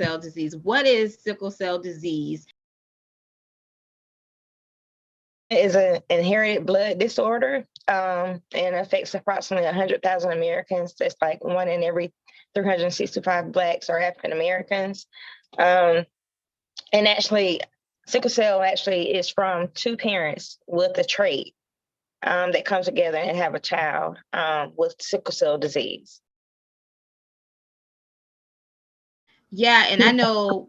cell disease. What is sickle cell disease? It is an inherited blood disorder, and affects approximately 100,000 Americans. That's like 1 in every 365 Blacks or African Americans. Um, and actually, sickle cell actually is from two parents with a trait that come together and have a child with sickle cell disease. Yeah, and I know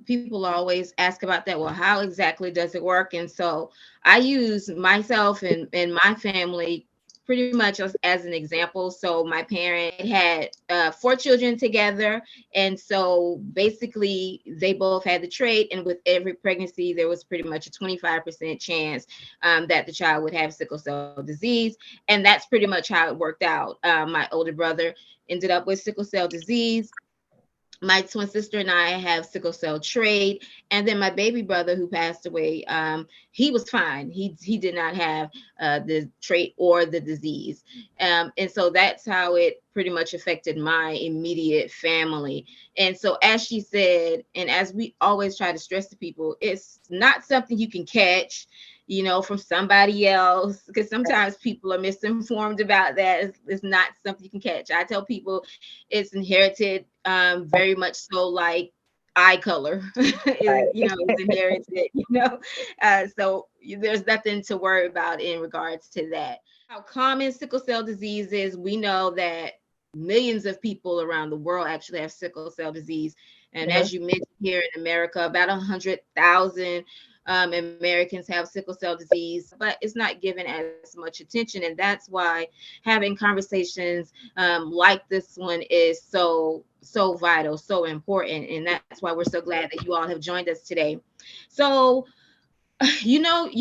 people always ask about that. Well, how exactly does it work? And so I use myself and my family pretty much as an example. So my parent had 4 children together, and so basically they both had the trait. And with every pregnancy, there was pretty much a 25% chance that the child would have sickle cell disease, and that's pretty much how it worked out. My older brother ended up with sickle cell disease. My twin sister and I have sickle cell trait, and then my baby brother who passed away, he was fine. He did not have the trait or the disease, and so that's how it pretty much affected my immediate family. And so, as she said, and as we always try to stress to people, it's not something you can catch, from somebody else, because sometimes people are misinformed about that. It's not something you can catch. I tell people it's inherited, very much so like eye color is, Right. is inherited, so there's nothing to worry about in regards to that. How common sickle cell disease is, we know that millions of people around the world actually have sickle cell disease. And Mhm. as you mentioned, here in America, about 100,000 Americans have sickle cell disease, but it's not given as much attention. And that's why having conversations like this one is so vital, so important. And that's why we're so glad that you all have joined us today. So, you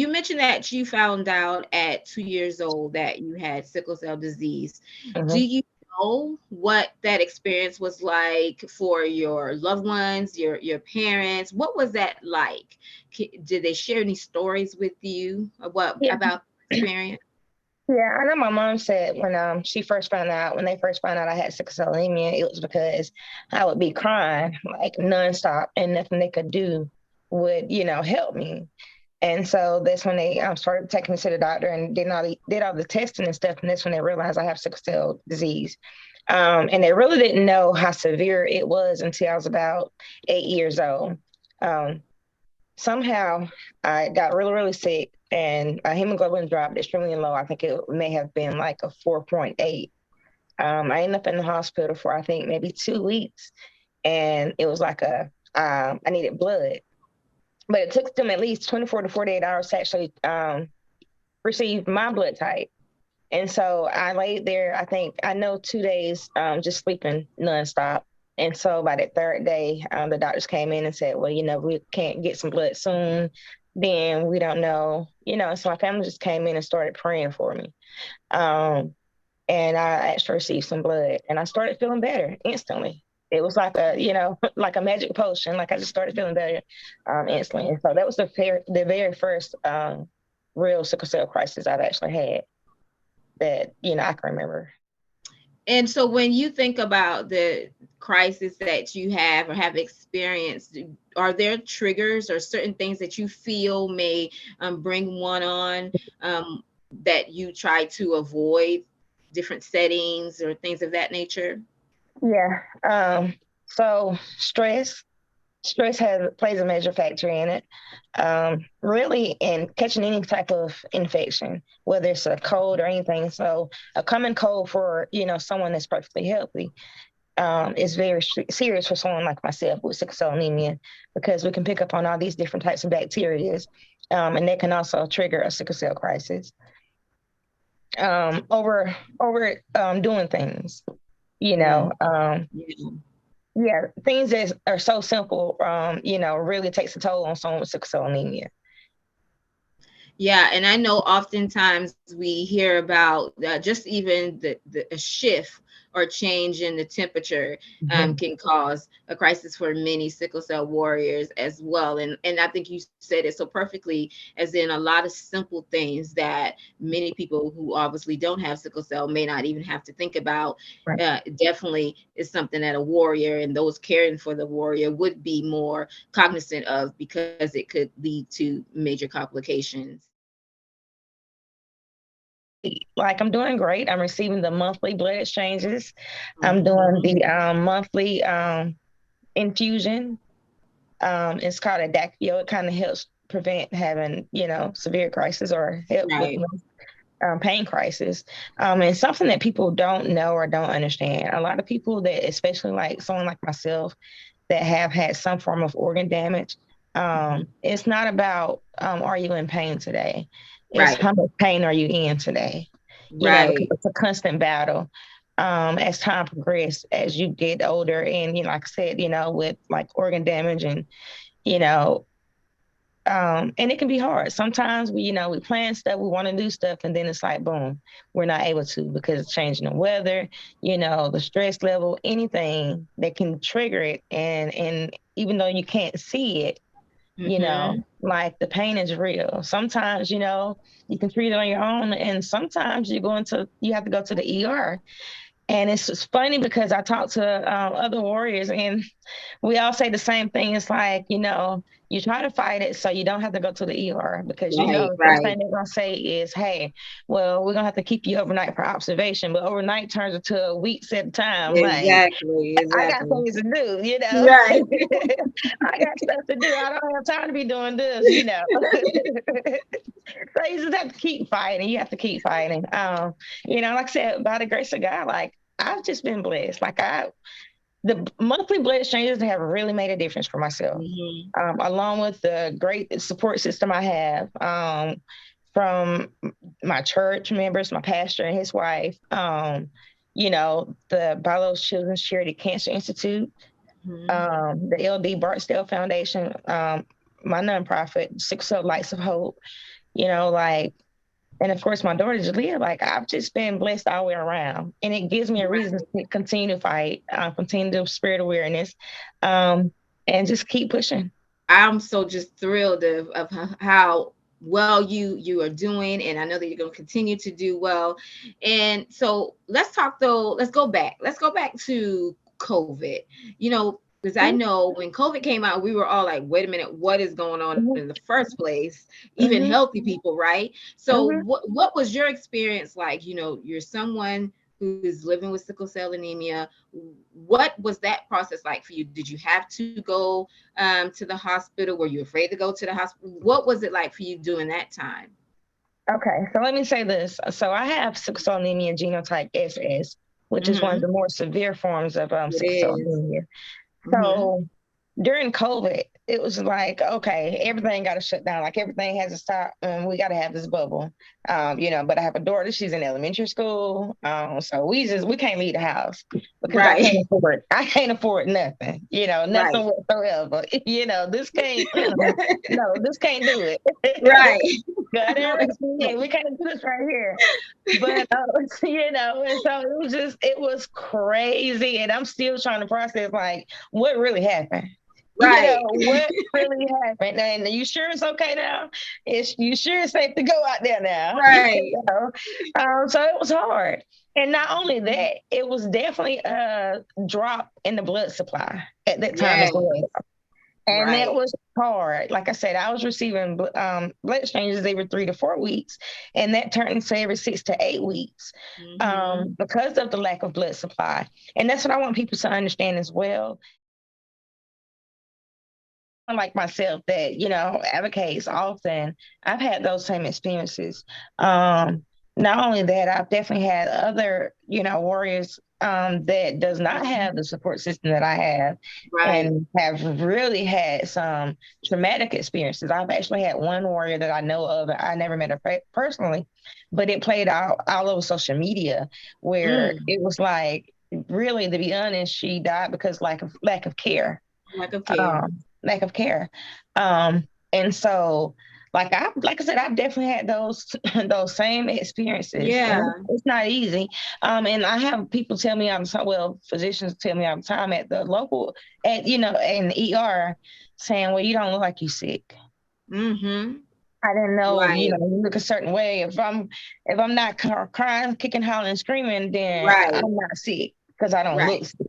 mentioned that you found out at 2 years old that you had sickle cell disease. Do Mhm. you know what that experience was like for your loved ones, your parents? What was that like? Did they share any stories with you Yeah. about the experience? Yeah, I know my mom said when when they first found out I had sickle cell anemia, it was because I would be crying like nonstop and nothing they could do would, help me. And so that's when they started taking me to the doctor and did all the testing and stuff. And that's when they realized I have sickle cell disease. And they really didn't know how severe it was until I was about 8 years old. Um, Somehow I got really, really sick and my hemoglobin dropped extremely low. I think it may have been like a 4.8. I ended up in the hospital for I think maybe 2 weeks, and it was like I needed blood, but it took them at least 24 to 48 hours to actually receive my blood type. And so I laid there, I think, I know 2 days just sleeping nonstop. And so by the third day, the doctors came in and said, well, we can't get some blood soon. Then we don't know, so my family just came in and started praying for me. Um, and I actually received some blood and I started feeling better instantly. It was like like a magic potion. Like I just started feeling better instantly. And so that was the very first real sickle cell crisis I've actually had that I can remember. And so when you think about the crisis that you have or have experienced, are there triggers or certain things that you feel may bring one on, that you try to avoid, different settings or things of that nature? Yeah. So stress plays a major factor in it. Really in catching any type of infection, whether it's a cold or anything. So a common cold for someone that's perfectly healthy is very serious for someone like myself with sickle cell anemia, because we can pick up on all these different types of bacteria, and they can also trigger a sickle cell crisis over doing things. You know, Mm, yeah. yeah, things that are so simple, really takes a toll on someone with sickle cell anemia. Yeah, and I know oftentimes we hear about just even a shift or change in the temperature Mm-hmm. can cause a crisis for many sickle cell warriors as well. And I think you said it so perfectly, as in a lot of simple things that many people who obviously don't have sickle cell may not even have to think about. Right. Definitely is something that a warrior and those caring for the warrior would be more cognizant of, because it could lead to major complications. Like, I'm doing great. I'm receiving the monthly blood exchanges. I'm doing Mhm. the monthly infusion. It's called a Adaccio. It kind of helps prevent having, severe crisis or help with Right, pain crisis. And something that people don't know or don't understand. A lot of people that, especially like someone like myself, that have had some form of organ damage, it's not about are you in pain today? It's right, how much pain are you in today? Because right. it's a constant battle. As time progresses, as you get older, and like I said, with like organ damage and you know and it can be hard. Sometimes we plan stuff, we want to do stuff, and then it's like, boom, we're not able to because it's changing the weather, the stress level, anything that can trigger it. And even though you can't see it, Mhm. like the pain is real. Sometimes, you can treat it on your own, and sometimes you have to go to the ER. And it's just funny because I talk to other warriors, and we all say the same thing. It's like, you try to fight it so you don't have to go to the ER, because Right, the first right. thing they're gonna say is, "Hey, well, we're gonna have to keep you overnight for observation," but overnight turns into a weeks at a time. Like, Exactly, I got exactly. things to do. Right. I got stuff to do. I don't have time to be doing this. So you just have to keep fighting. You have to keep fighting. Like I said, by the grace of God, like I've just been blessed. The monthly blood exchanges have really made a difference for myself. Mhm. Along with the great support system I have from my church members, my pastor and his wife, the Biological Children's Charity Cancer Institute, Mhm. the LD Barksdale Foundation, my nonprofit, Sickle Cell Lights of Hope, like, and of course, my daughter Jalea, like I've just been blessed all the way around. And it gives me a reason to continue to fight, continue to spread awareness, and just keep pushing. I'm so just thrilled of how well you are doing, and I know that you're going to continue to do well. And so let's talk though. Let's go back to COVID. Because I know when COVID came out, we were all like, "Wait a minute, what is going on in the first place?" Even Mm-hmm, healthy people, right? So mm-hmm. what was your experience like? You're someone who is living with sickle cell anemia. What was that process like for you? Did you have to go to the hospital? Were you afraid to go to the hospital? What was it like for you during that time? Okay, so let me say this. So I have sickle cell anemia genotype SS, which is one of Mm-hmm. the more severe forms of It sickle cell is. anemia. Mm-hmm. So during COVID, it was like, okay, everything got to shut down. Like everything has to stop, and we got to have this bubble. But I have a daughter; she's in elementary school, so we can't leave the house because I Right. can't afford. I can't afford nothing. Right. Nothing whatsoever. This can't. No, this can't do it. Right. God No, arrest me. Hey, we can't do this right here. But and so it was crazy, and I'm still trying to process like what really happened. right. What really happened? And you sure it's okay now? You sure it's safe to go out there now? Right. So it was hard. And not only that, it was definitely a drop in the blood supply at that time as Yes. well. And that Right. was hard. Like I said, I was receiving blood exchanges every 3 to 4 weeks, and that turned into every 6 to 8 weeks Mm-hmm. because of the lack of blood supply. And that's what I want people to understand as well. Like myself, that advocates often, I've had those same experiences. Not only that, I've definitely had other warriors that does not have the support system that I have, Right. and have really had some traumatic experiences. I've actually had one warrior that I know of, I never met her personally, but it played out all over social media, where Mm. it was like, really, to be honest, she died because lack of care. Lack of care. Lack of care. And so, like I said, I've definitely had those those same experiences, Yeah. and it's not easy. And I have people tell me physicians tell me all the time at the local, in the ER, saying, "Well, you don't look like you sick." Mm-hmm. I didn't know, Right. you look a certain way. If I'm not crying, kicking, hollering, screaming, then Right. I'm not sick because I don't Right. look sick.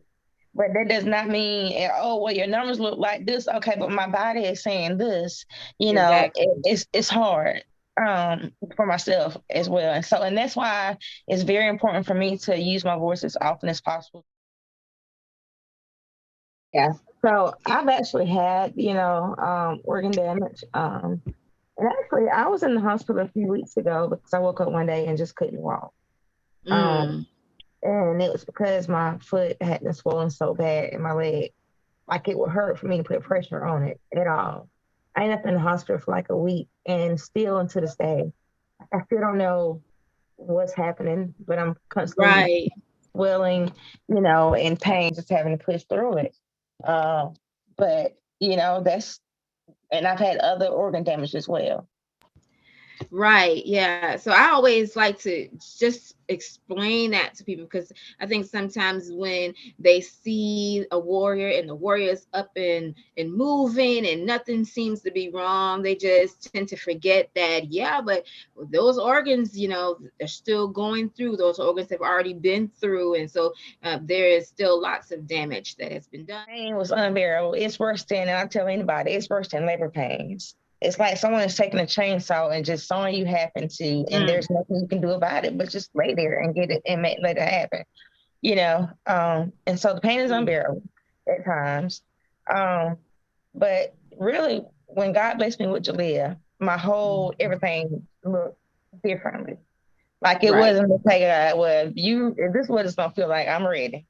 But that does not mean, oh, well, your numbers look like this. Okay, but my body is saying this. Exactly. It's hard for myself as well. And that's why it's very important for me to use my voice as often as possible. Yeah. So I've actually had, organ damage. And actually, I was in the hospital a few weeks ago because I woke up one day and just couldn't walk. Mm. And it was because my foot had been swollen so bad in my leg, like it would hurt for me to put pressure on it at all. I ended up in the hospital for like a week, and still until this day, I still don't know what's happening, but I'm constantly Right. swelling, in pain, just having to push through it. Uh, but and I've had other organ damage as well. Right. Yeah. So I always like to just explain that to people, because I think sometimes when they see a warrior and the warrior's up and moving and nothing seems to be wrong, they just tend to forget that, yeah, but those organs, they're still going through. Those organs have already been through. And so there is still lots of damage that has been done. Pain was unbearable. It's worse than, and I'll tell anybody, it's worse than labor pains. It's like someone is taking a chainsaw and just sawing you half in two, and there's nothing you can do about it but just lay there and get it and let it happen. And so the pain is unbearable at times. But really, when God blessed me with Jalea, my whole everything looked differently. Like it Right. wasn't like, well, if this is what it's gonna feel like, I'm ready.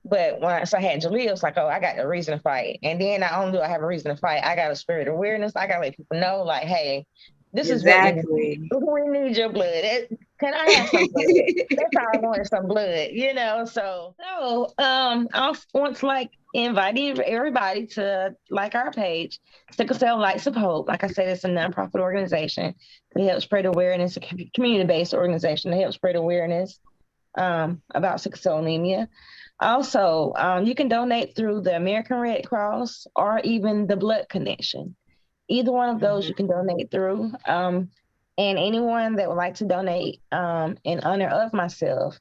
But once I had Jalea, it's like, oh, I got a reason to fight. And then not only do I have a reason to fight, I got a spirit of awareness. I gotta let people know, like, hey, this is what we need. Exactly. We need your blood. Can I have some blood? That's all I want is some blood, So I want to inviting everybody to like our page, Sickle Cell Lights of Hope. Like I said, it's a nonprofit organization that helps spread awareness, a community-based organization that helps spread awareness about sickle cell anemia. Also, you can donate through the American Red Cross or even the Blood Connection. Either one of those you can donate through. And anyone that would like to donate in honor of myself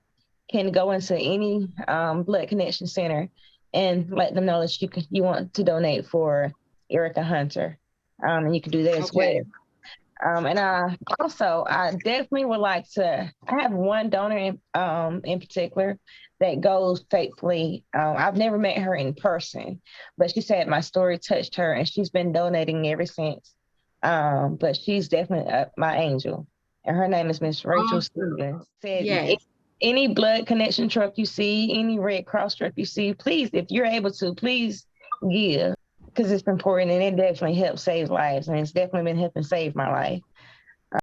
can go into any Blood Connection Center and let them know that you want to donate for Erica Hunter. And you can do that as well. And I definitely would like to. I have one donor in particular that goes faithfully. I've never met her in person, but she said my story touched her, and she's been donating ever since. But she's definitely my angel, and her name is Miss Rachel Stevens. Said any blood connection truck you see, any Red Cross truck you see, please, if you're able to, please give, because it's important and it definitely helps save lives, and it's definitely been helping save my life.